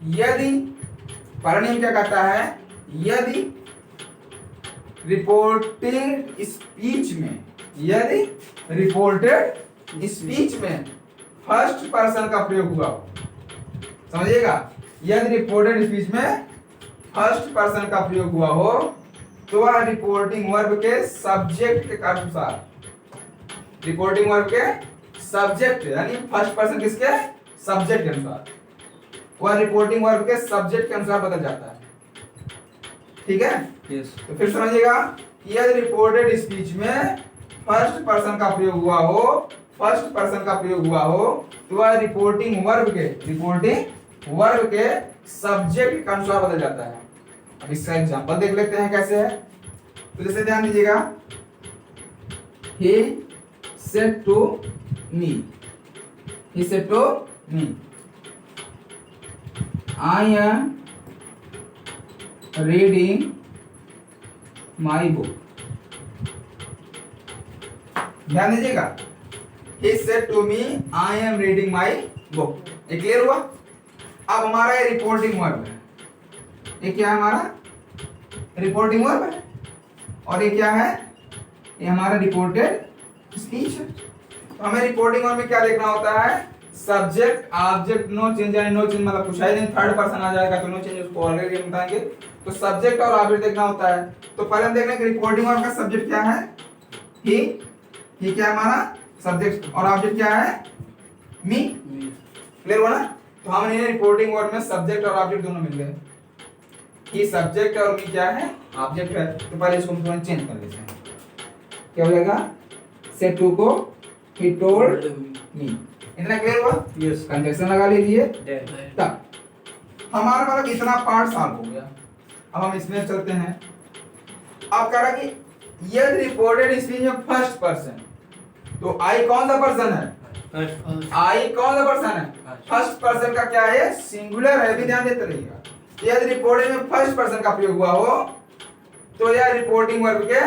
यदि पहला नियम क्या कहता है, यदि रिपोर्टेड स्पीच में, यदि रिपोर्टेड स्पीच में फर्स्ट पर्सन का प्रयोग हुआ हो, समझिएगा, यदि रिपोर्टेड स्पीच में फर्स्ट पर्सन का प्रयोग हुआ हो तो वह रिपोर्टिंग वर्ब के सब्जेक्ट के अनुसार, रिपोर्टिंग वर्ब के सब्जेक्ट यानी फर्स्ट पर्सन किसके, सब्जेक्ट के अनुसार, वह रिपोर्टिंग वर्ब के सब्जेक्ट के अनुसार बदल जाता है। ठीक है, यस। तो फिर समझिएगा, यदि रिपोर्टेड स्पीच में फर्स्ट पर्सन का प्रयोग हुआ हो, फर्स्ट पर्सन का प्रयोग हुआ हो तो वह रिपोर्टिंग वर्ब के सब्जेक्ट के अनुसार बदल जाता है। अब इसका एग्जांपल देख लेते हैं कैसे है। तो जैसे ध्यान दीजिएगा, he said to me, he said to me, I am reading my book। ध्यान दीजिएगा, he said to me, I am reading my book। ये क्लियर हुआ। अब हमारा ये रिपोर्टिंग वर्ब है, ये क्या है, हमारा रिपोर्टिंग वर्ब है, और ये क्या है, ये हमारा रिपोर्टेड स्पीच है। तो हमें रिपोर्टिंग वर्ब में क्या देखना होता है, सब्जेक्ट ऑब्जेक्ट नो चेंज, यानी नो चेंज मतलब कुछ है नहीं, थर्ड पर्सन आ जाएगा तो नो चेंज, उसको ऑलरेडी हम बताएंगे। तो सब्जेक्ट और ऑब्जेक्ट देखना होता है। तो पहले हम देख लें कि रिपोर्टिंग वर्ब का सब्जेक्ट क्या है, ही क्या है हमारा सब्जेक्ट, और ऑब्जेक्ट क्या है, मी। क्लियर हुआ ना। तो हमने रिपोर्टिंग वर्ब में सब्जेक्ट और ऑब्जेक्ट दोनों मिल गए, कि सब्जेक्ट और मी क्या है, ऑब्जेक्ट है। तो पहले इसको हम थोड़ा चेंज कर लेते हैं, क्या हो जाएगा, सेड टू को ही टोल्ड मी। इतना क्लियर हुआ। यस। कंजक्शन लगा लीजिए। दैट। तब हमारा मतलब इतना पार्ट सॉल्व हो गया। अब हम इसमें चलते हैं। अब कह रहा कि यदि रिपोर्टेड स्पीच में फर्स्ट पर्सन, तो आई कौन सा पर्सन है, आई कौन सा पर्सन है, फर्स्ट पर्सन का क्या है, सिंगुलर है, भी ध्यान देते रहिएगा। यदि रिपोर्टिंग में फर्स्ट पर्सन का प्रयोग हुआ हो तो यह रिपोर्टिंग वर्ब के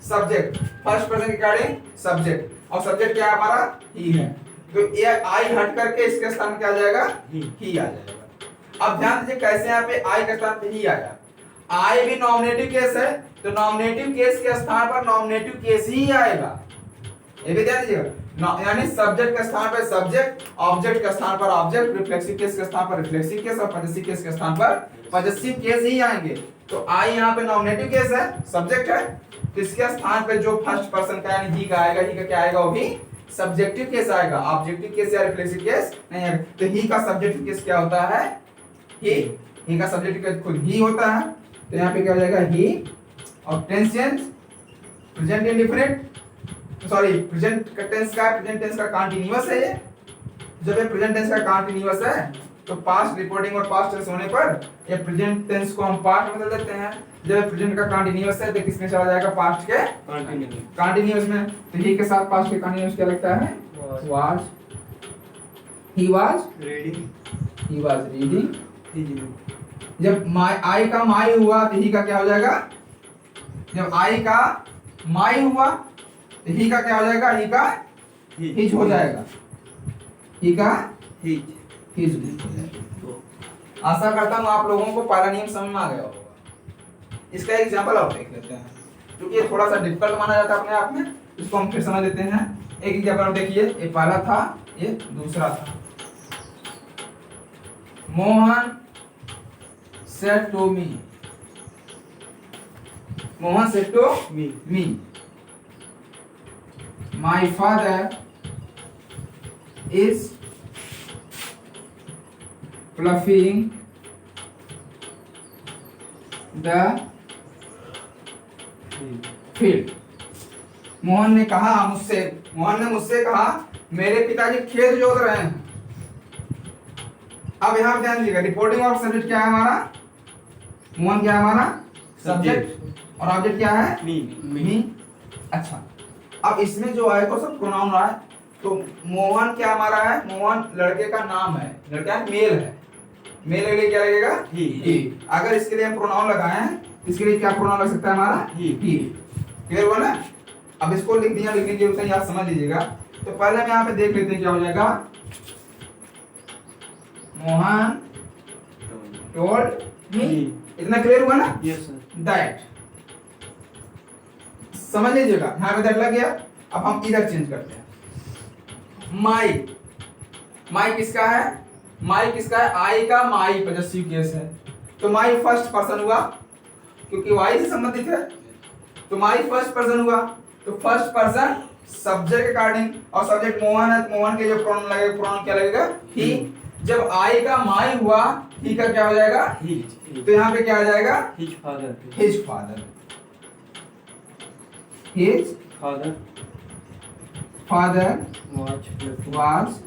सब्जेक्ट, फर्स्ट पर्सन के रिगार्डिंग सब्जेक्ट, और सब्जेक्ट क्या है हमारा, ही है। तो ये आई हट करके इसके स्थान में क्या आ जाएगा, ही आ जाएगा। अब ध्यान दीजिए कैसे यहाँ पे आई के स्थान पे ही आया। आई भी नॉमिनेटिव केस है, तो नॉमिनेटिव केस के स्थान पर नॉमिनेटिव केस ही आएगा, ये भी ध्यान दीजिएगा। यानी सब्जेक्ट के स्थान पर सब्जेक्ट, ऑब्जेक्ट के स्थान पर ऑब्जेक्ट, रिफ्लेक्सिव केस के स्थान पर रिफ्लेक्सिव केस, और पजेसिव केस के स्थान पर पजेसिव केस ही आएंगे। तो आई यहाँ पे नॉमिनेटिव केस है, सब्जेक्ट है, तो इसके स्थान पे जो फर्स्ट पर्सन का यानी ही का आएगा, ही का क्या आएगा, वो भी सब्जेक्टिव केस आएगा, ऑब्जेक्टिव केस या रिफ्लेक्सिव केस नहीं आएगा। तो ही का सब्जेक्टिव केस क्या होता है, ही का सब्जेक्टिव केस खुद ही होता है। तो यहाँ पे क्या हो जाएगा, ही, और tense change, present indefinite, sorry present tense का कंटीन्यूअस है। ये जब ये प्रेजेंट टेंस का कंटीन्यूअस है तो पास्ट रिपोर्टिंग और पास्ट टेंस होने पर ये प्रेजेंट टेंस को हम पास्ट में बदल देते हैं। जब प्रेजेंट का कंटीन्यूअस है तो किसमें चला जाएगा, पास्ट के कंटीन्यूअस में। तो ही के साथ पास्ट के कंटीन्यूअस क्या लगता है, वाज, ही वाज रीडिंग। जब आई का माई हुआ तो ही का क्या हो जाएगा, जब आई का माई हुआ तो ही का क्या हो जाएगा, ही का हिज हो जाएगा, ही का हिज हो जाएगा। आशा करता हूँ आप लोगों को पहला नियम समझ में आ गया होगा। इसका एग्जांपल और देख लेते हैं, क्योंकि ये थोड़ा सा डिफिकल्ट माना जाता है अपने आप में, इसको हम फिर समझ लेते हैं। एक एग्जांपल देखिए, ये पहला था, ये दूसरा था। Mohan said to me, Mohan said to me, my father is fluffing the field। Mohan ने मुझसे कहा मेरे पिताजी खेत जोत रहे हैं। अब यहां ध्यान दीजिएगा, रिपोर्टिंग और सब्जेक्ट क्या है हमारा, मोहन क्या है हमारा सब्जेक्ट, और ऑब्जेक्ट क्या है, मी। अच्छा, अब इसमें जो है तो सब प्रोनाउन रहा है। तो मोहन क्या हमारा है, मोहन लड़के का नाम है, लड़का है, मेल है, मेल के लिए क्या लगेगा, ही। अगर इसके लिए हम प्रोनाउन लगाएं, इसके लिए क्या प्रोनाउन लग सकता है हमारा, ही। क्लियर हुआ ना। अब इसको लिख दिया, लिखने की जरूरत नहीं, आप समझ लीजिएगा। तो पहले हम यहाँ पे देख लेते हैं क्या हो जाएगा, मोहन told me। इतना क्लियर हुआ ना? Yes sir. दैट समझ लीजिएगा, यहाँ पे दैट लग गया। अब हम इधर चेंज करते हैं। माई, माई किसका है? माई किसका है? आई का माई पॉजेसिव केस है, तो माई फर्स्ट पर्सन हुआ क्योंकि वाई से संबंधित है, तो माई फर्स्ट पर्सन हुआ। तो फर्स्ट पर्सन सब्जेक्ट अकॉर्डिंग, और सब्जेक्ट मोहन है तो मोहन के जो प्रोनाउन लगेगा, प्रोनाउन क्या लगेगा? ही। जब आई का माई हुआ, ही का क्या हो जाएगा? हिज। तो यहाँ पे क्या आ जाएगा? His father. His father, his father father was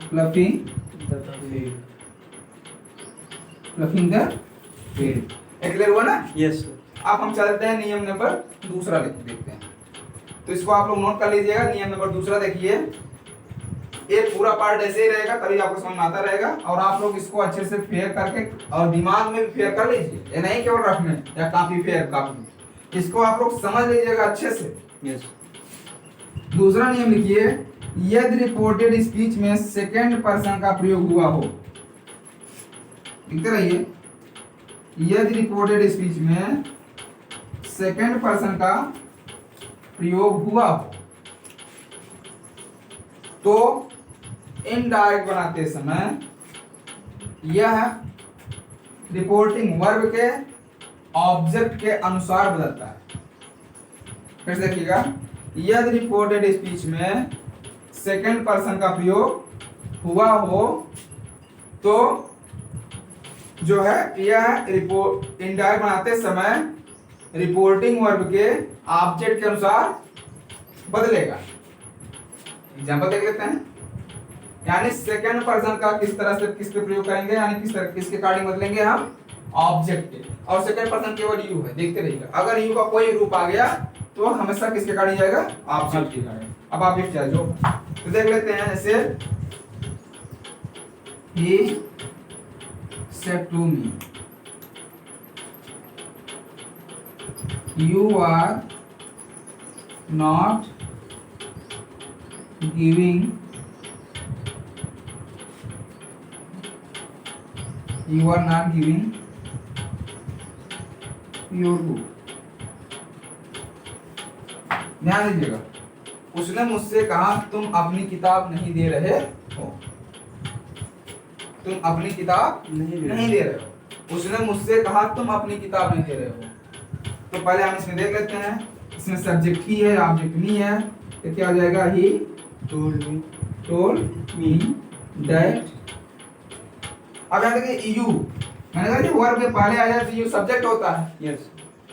fluffing the field। Clear हुआ ना? Yes sir. अब हम चलते हैं नियम नंबर दूसरा देखते हैं। तो इसको आप लोग नोट कर लीजिएगा। नियम नंबर दूसरा देखिए, एक पूरा पार्ट ऐसे ही रहेगा तभी आपको समझ में आता रहेगा, और आप लोग इसको अच्छे से फेयर करके और दिमाग में भी फेयर कर लीजिए, ये नहीं केवल रखने या काफी फेयर काफी, इसको आप लोग समझ लीजिएगा अच्छे से। यस। दूसरा नियम लिखिए, यदि रिपोर्टेड स्पीच में सेकंड पर्सन का प्रयोग हुआ हो, लिखते रहिए, यदि रिपोर्टेड स्पीच में सेकंड पर्सन का प्रयोग हुआ हो तो इनडायरेक्ट बनाते समय यह रिपोर्टिंग वर्ब के ऑब्जेक्ट के अनुसार बदलता है। फिर से देखिएगा, यदि रिपोर्टेड स्पीच में सेकंड पर्सन का प्रयोग हुआ हो तो जो है यह रिपोर्ट इनडायरेक्ट बनाते समय रिपोर्टिंग वर्ब के ऑब्जेक्ट के अनुसार बदलेगा। एग्जांपल देख लेते हैं, यानी सेकंड पर्सन का किस तरह से किस पे प्रयोग करेंगे, यानी किस तरह किसके अकॉर्डिंग बदलेंगे हम? ऑब्जेक्ट के। और सेकंड पर्सन केवल यू है, देखते रहिएगा। अगर यू का कोई रूप आ गया तो हमेशा किसके अकॉर्डिंग जाएगा? ऑब्जेक्ट के अकॉर्डिंग। अब ऑब्जेक्ट क्या है जो, तो देख लेते हैं, जैसे he said to me you are not giving your book। ध्यान दीजिएगा, उसने मुझसे कहा तुम अपनी किताब नहीं दे रहे हो, तुम अपनी किताब नहीं दे रहे हो। उसने मुझसे कहा तुम अपनी किताब नहीं दे रहे हो। तो पहले हम इसमें देख लेते हैं, इसमें सब्जेक्ट ही है, ऑब्जेक्ट मी है, तो क्या हो जाएगा? ही told me that। अब यहाँ देखिए यू, मैंने कहा कि वर्ब के पहले आ जाए तो यू सब्जेक्ट होता है। यस।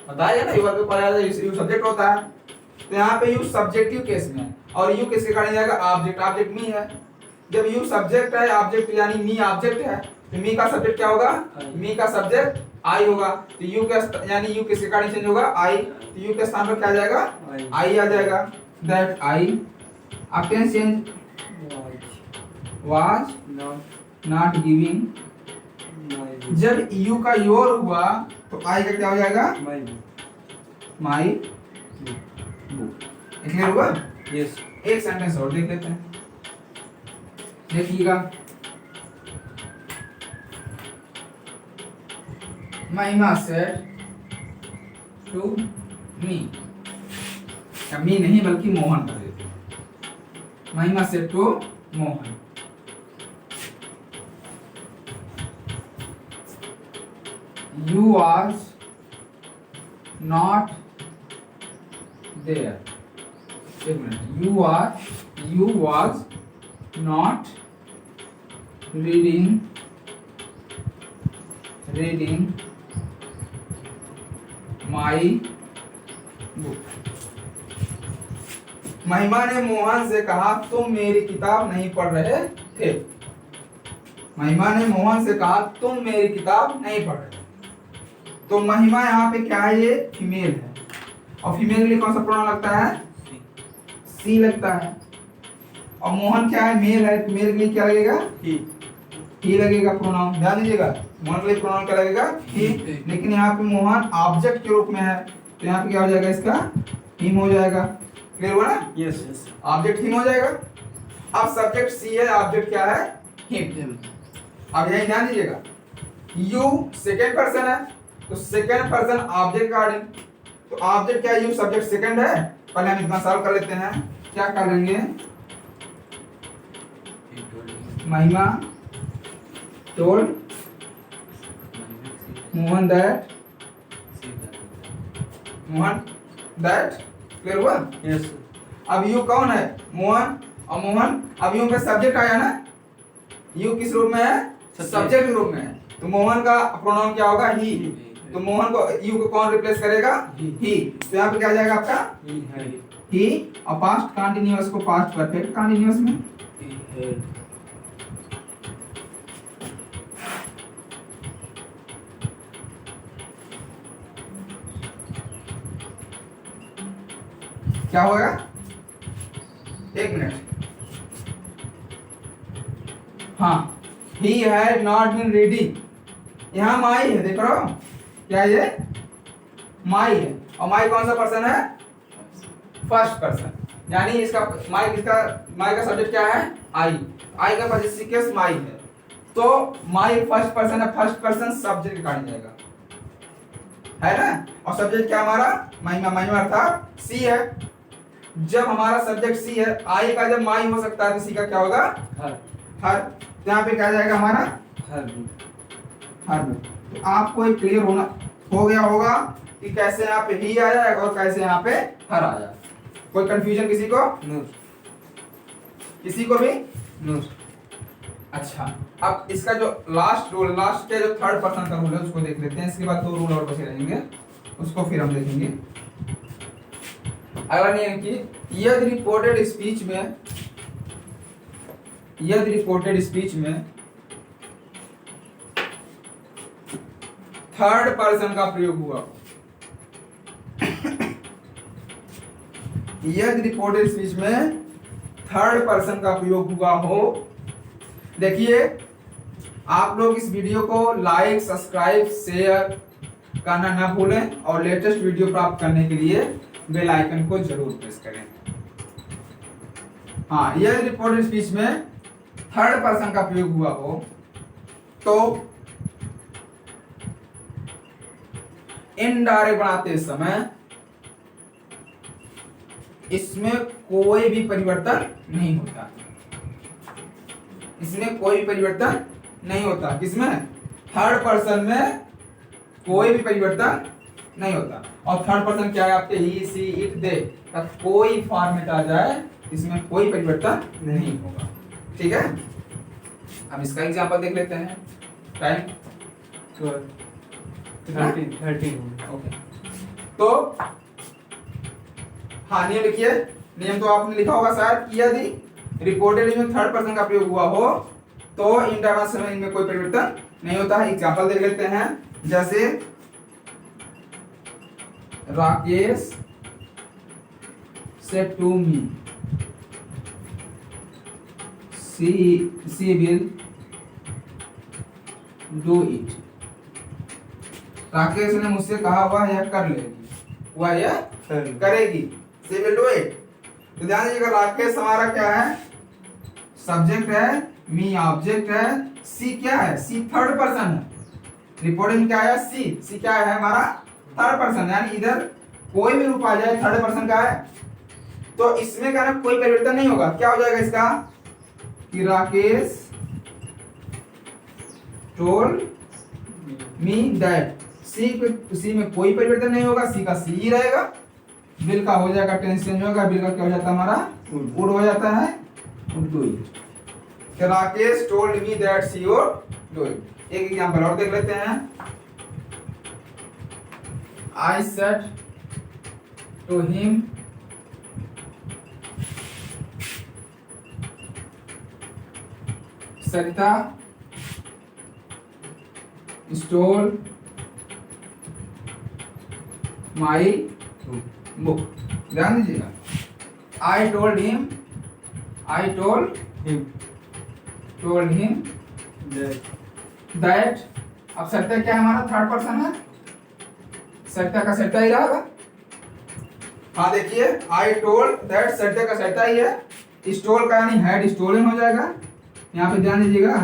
बताया ना, वर्ब के पहले आ जाए यू सब्जेक्ट होता है, तो यहाँ पे यू सब्जेक्टिव केस में है, और यू किसके कारण जाएगा? ऑब्जेक्ट, ऑब्जेक्ट मी है। जब यू सब्जेक्ट है, ऑब्जेक्ट यानी मी ऑब्जेक्ट है, तो मी का सब्जेक्ट क्या होगा? मी का सब्जेक्ट आई होगा, तो यू का यानी यू किसके कारण चेंज होगा? आई। तो यू के स्थान पर क्या आ जाएगा? आई आ जाएगा। दैट आई अब tense change, was not giving. जब यू का योर हुआ तो आई का क्या हो जाएगा? My book. क्लियर हुआ? यस। एक सेंटेंस और देख लेते हैं, देखिएगा, महिमा सेड टू मी, मी नहीं बल्कि मोहन कर देते हैं। Mahima said to Mohan, you was not there। एक minute, you was not reading my book। महिमा ने मोहन से कहा तुम मेरी किताब नहीं पढ़ रहे थे। महिमा ने मोहन से कहा तुम मेरी किताब नहीं पढ़ रहे। तो महिमा यहाँ पे क्या है? ये फीमेल है, और फीमेल के लिए कौन सा प्रोनाउन लगता है? सी लगता है। और मोहन क्या है? मेल है, तो मेल के लिए क्या लगेगा? ही लगेगा प्रोनाउन। ध्यान दीजिएगा, मोहन के लिए प्रोनाउन क्या लगेगा? ही। लेकिन यहाँ पे मोहन ऑब्जेक्ट के रूप में है, तो यहाँ पे क्या हो जाएगा? इसका हिम हो जाएगा। क्लियर हुआ ना? यस। ऑब्जेक्ट हिम हो जाएगा। अब सब्जेक्ट सी है, ऑब्जेक्ट क्या है? हिम। अब यही ध्यान दीजिएगा, यू सेकेंड पर्सन है तो सेकेंड पर्सन ऑब्जेक्ट गार्डिंग, तो ऑब्जेक्ट क्या है, यू सब्जेक्ट सेकेंड है। पहले हम इतना सॉल्व कर लेते हैं। क्या कर लेंगे, महिमा टोल्ड मोहन दैट क्लियर हुआ? यस अब यू कौन है, मोहन, और मोहन अब यू पे सब्जेक्ट आया ना, यू किस रूप में है, सब्जेक्ट के रूप में है, तो मोहन का प्रोनाउन क्या होगा, ही। तो मोहन को यू को कौन रिप्लेस करेगा, ही। तो यहाँ पे क्या आ जाएगा आपका ही, और पास्ट कंटीन्यूअस को पास्ट परफेक्ट कंटीन्यूअस में क्या होगा, एक मिनट, हाँ, he had not been reading, यहाँ माई है, देख रहे हो क्या ये माई है, और माई कौन सा पर्सन है, फर्स्ट पर्सन, यानी इसका माई का सब्जेक्ट क्या है, आई का पार्टिसिपल माई है, तो माई फर्स्ट पर्सन है, फर्स्ट पर्सन सब्जेक्ट काट जाएगा, है ना, और सब्जेक्ट क्या हमारा महिमा अर्थात सी है। जब हमारा सब्जेक्ट सी है, आई का जब माई हो सकता है तो सी का क्या होगा, हर। तो यहाँ पे क्या जाएगा हमारा हर। तो आपको एक क्लियर हो गया होगा कि कैसे यहाँ पे ही आया और कैसे यहाँ पे हर आया। कोई कंफ्यूजन किसी को? किसी को भी? अच्छा, अब इसका जो लास्ट रूल, लास्ट के जो थर्ड पर्सन का रूल है उसको देख लेते हैं, इसके बाद 2 रूल और बचे रहेंगे, उसको फिर हम देखेंगे। अगला नियम की यदि रिपोर्टेड स्पीच में थर्ड पर्सन का प्रयोग हुआ, यदि रिपोर्टेड स्पीच में थर्ड पर्सन का प्रयोग हुआ हो, देखिए आप लोग इस वीडियो को लाइक, सब्सक्राइब, शेयर करना ना भूलें, और लेटेस्ट वीडियो प्राप्त करने के लिए बेल आइकन को जरूर प्रेस करें। हाँ, यह रिपोर्टेड स्पीच में थर्ड पर्सन का प्रयोग हुआ हो तो इनडायरेक्ट बनाते समय इसमें कोई भी परिवर्तन नहीं होता, इसमें कोई परिवर्तन नहीं होता, किसमें, थर्ड पर्सन में कोई भी परिवर्तन नहीं होता। और थर्ड पर्सन क्या है आपके, ही, सी, इट, दे का कोई फॉर्मेट आ जाए इसमें कोई परिवर्तन नहीं होगा, ठीक है। अब इसका एग्जांपल देख लेते हैं। टाइम 13 ओके, तो हाँ नियम लिखिए। नियम तो आपने लिखा होगा शायद कि यदि रिपोर्टेड में थर्ड पर्सन का प्रयोग हुआ हो तो इंटरनल समय इनमें कोई परिवर्तन नहीं होता है। एग्जांपल देख लेते हैं, जैसे Rakesh said to me she will do it। Rakesh ने मुझसे कहा वह यह कर लेगी, वह यह करेगी, she will do it। तो ध्यान दीजिएगा, राकेश हमारा क्या है, सब्जेक्ट है, मी ऑब्जेक्ट है, सी क्या है, सी थर्ड पर्सन है। रिपोर्टिंग क्या है, सी क्या है हमारा थर्ड पर्सन, यानी इधर कोई भी रूप आ जाए थर्ड पर्सन का है तो इसमें क्या ना कोई परिवर्तन नहीं होगा। क्या हो जाएगा इसका कि राकेश टोल्ड मी दैट, सी में कोई परिवर्तन नहीं होगा, सी का सी ही रहेगा। बिल का हो जाएगा टेंस चेंज होगा, बिल का क्या हो जाता है हमारा वुड हो जाता है do it. Rakesh told me that she would do it. एक एग्जांपल और देख लेते हैं। I said to him Sarita stole my book। ध्यान दीजिएगा, I told him that अब सरिता क्या है हमारा थर्ड पर्सन है, सरिता का सरिता ही रहेगा। हाँ देखिए, आई टोल्ड दैट सरिता का सरिता ही है, स्टोल का यानी हैड स्टोलन हो जाएगा। यहाँ पे ध्यान दीजिएगा,